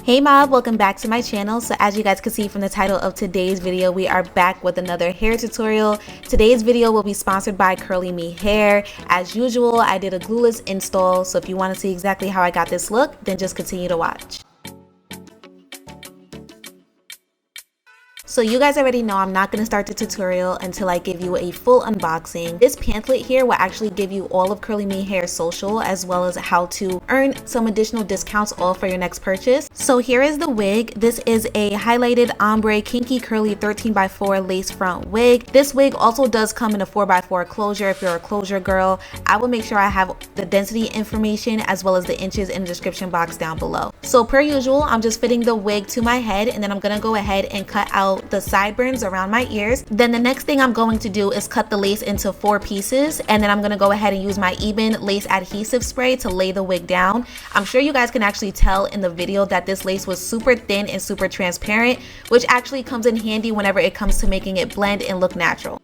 Hey mob, welcome back to my channel. So as you guys can see from the title of today's video, we are back with another hair tutorial. Today's video will be sponsored by curlymehair. As usual, I did a glueless install, so if you want to see exactly how I got this look, then just continue to watch. So you guys already know I'm not going to start the tutorial until I give you a full unboxing. This pamphlet here will actually give you all of curlymehair's social as well as how to earn some additional discounts all for your next purchase. So here is the wig. This is a highlighted ombre kinky curly 13x4 lace front wig. This wig also does come in a 4x4 closure if you're a closure girl. I will make sure I have the density information as well as the inches in the description box down below. So per usual, I'm just fitting the wig to my head and then I'm going to go ahead and cut out the sideburns around my ears. Then the next thing I'm going to do is cut the lace into 4 pieces, and then I'm going to go ahead and use my Eben lace adhesive spray to lay the wig down. I'm sure you guys can actually tell in the video that this lace was super thin and super transparent, which actually comes in handy whenever it comes to making it blend and look natural.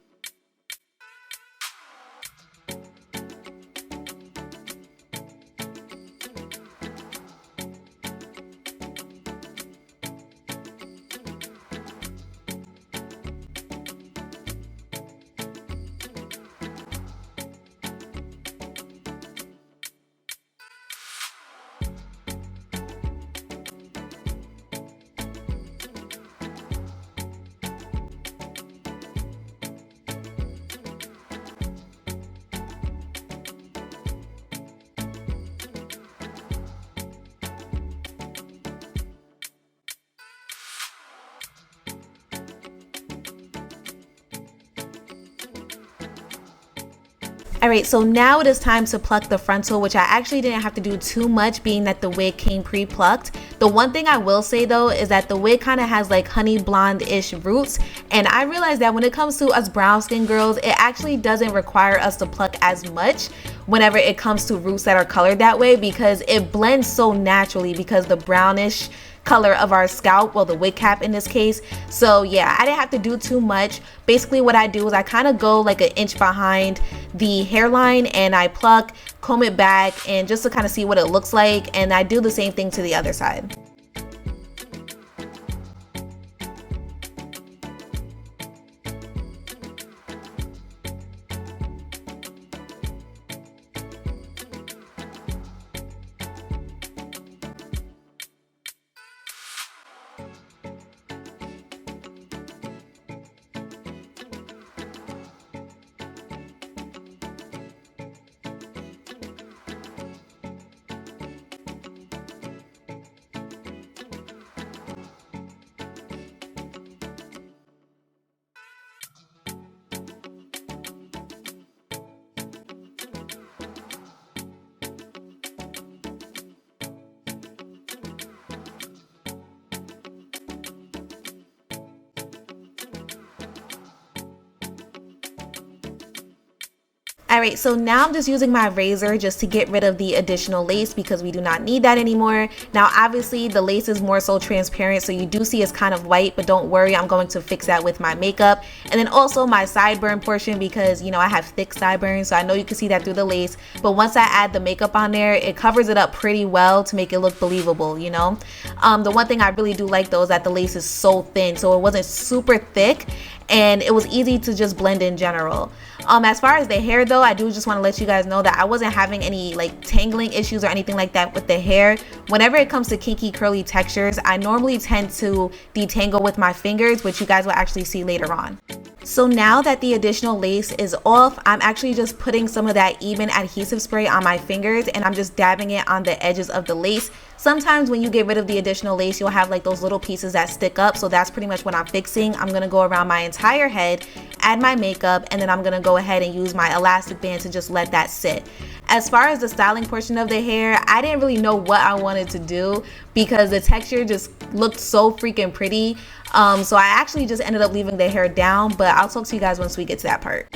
Alright, so now it is time to pluck the frontal, which I actually didn't have to do too much being that the wig came pre-plucked. The one thing I will say though is that the wig kind of has like honey blonde-ish roots, and I realized that when it comes to us brown skin girls, it actually doesn't require us to pluck as much whenever it comes to roots that are colored that way, because it blends so naturally because the brownish color of our scalp, well, the wig cap in this case. So yeah, I didn't have to do too much. Basically what I do is I kind of go like an inch behind the hairline and I pluck, comb it back, and just to kind of see what it looks like, and I do the same thing to the other side. Alright, so now I'm just using my razor just to get rid of the additional lace because we do not need that anymore. Now obviously the lace is more so transparent, so you do see it's kind of white, but don't worry, I'm going to fix that with my makeup. And then also my sideburn portion, because you know I have thick sideburns, so I know you can see that through the lace, but once I add the makeup on there, it covers it up pretty well to make it look believable, you know. The one thing I really do like though is that the lace is so thin, so it wasn't super thick and it was easy to just blend in general. As far as the hair though, I do just want to let you guys know that I wasn't having any like tangling issues or anything like that with the hair. Whenever it comes to kinky curly textures, I normally tend to detangle with my fingers, which you guys will actually see later on. So now that the additional lace is off, I'm actually just putting some of that Eben adhesive spray on my fingers and I'm just dabbing it on the edges of the lace. Sometimes when you get rid of the additional lace, you'll have like those little pieces that stick up, so that's pretty much what I'm fixing. I'm gonna go around my entire head, add my makeup, and then I'm gonna go ahead and use my elastic band to just let that sit. As far as the styling portion of the hair, I didn't really know what I wanted to do because the texture just looked so freaking pretty. So I actually just ended up leaving the hair down, but I'll talk to you guys once we get to that part.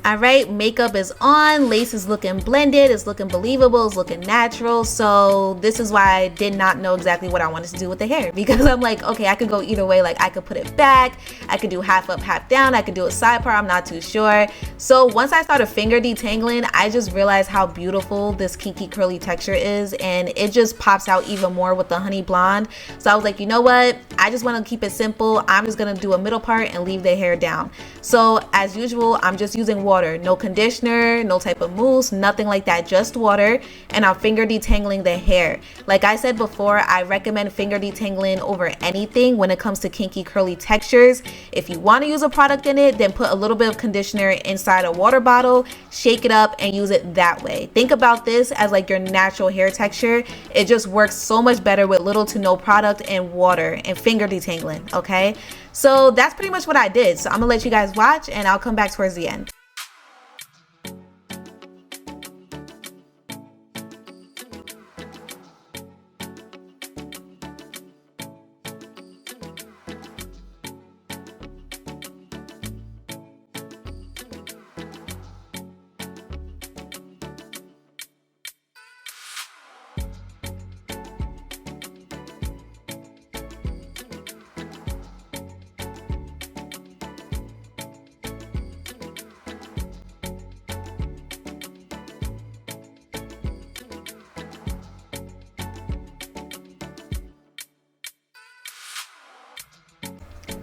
All right, makeup is on, lace is looking blended, it's looking believable, it's looking natural. So this is why I did not know exactly what I wanted to do with the hair, because I'm like, okay, I could go either way. Like I could put it back, I could do half up, half down, I could do a side part, I'm not too sure. So once I started finger detangling, I just realized how beautiful this kinky curly texture is, and it just pops out even more with the honey blonde. So I was like, you know what, I just want to keep it simple. I'm just gonna do a middle part and leave the hair down. So as usual, I'm just using water, no conditioner, no type of mousse, nothing like that, just water, and I'm finger detangling the hair. Like I said before, I recommend finger detangling over anything when it comes to kinky curly textures. If you want to use a product in it, then put a little bit of conditioner inside a water bottle, shake it up, and use it that way. Think about this as like your natural hair texture. It just works so much better with little to no product and water and finger detangling, okay? So that's pretty much what I did. So I'm gonna let you guys watch and I'll come back towards the end.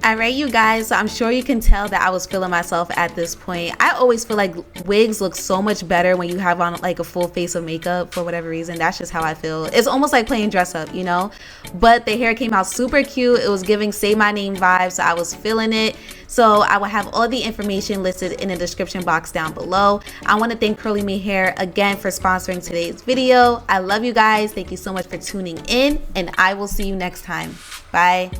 Alright you guys, so I'm sure you can tell that I was feeling myself at this point. I always feel like wigs look so much better when you have on like a full face of makeup for whatever reason. That's just how I feel. It's almost like playing dress up, you know? But the hair came out super cute. It was giving Say My Name vibes, so I was feeling it. So I will have all the information listed in the description box down below. I want to thank curlymehair again for sponsoring today's video. I love you guys. Thank you so much for tuning in, and I will see you next time. Bye.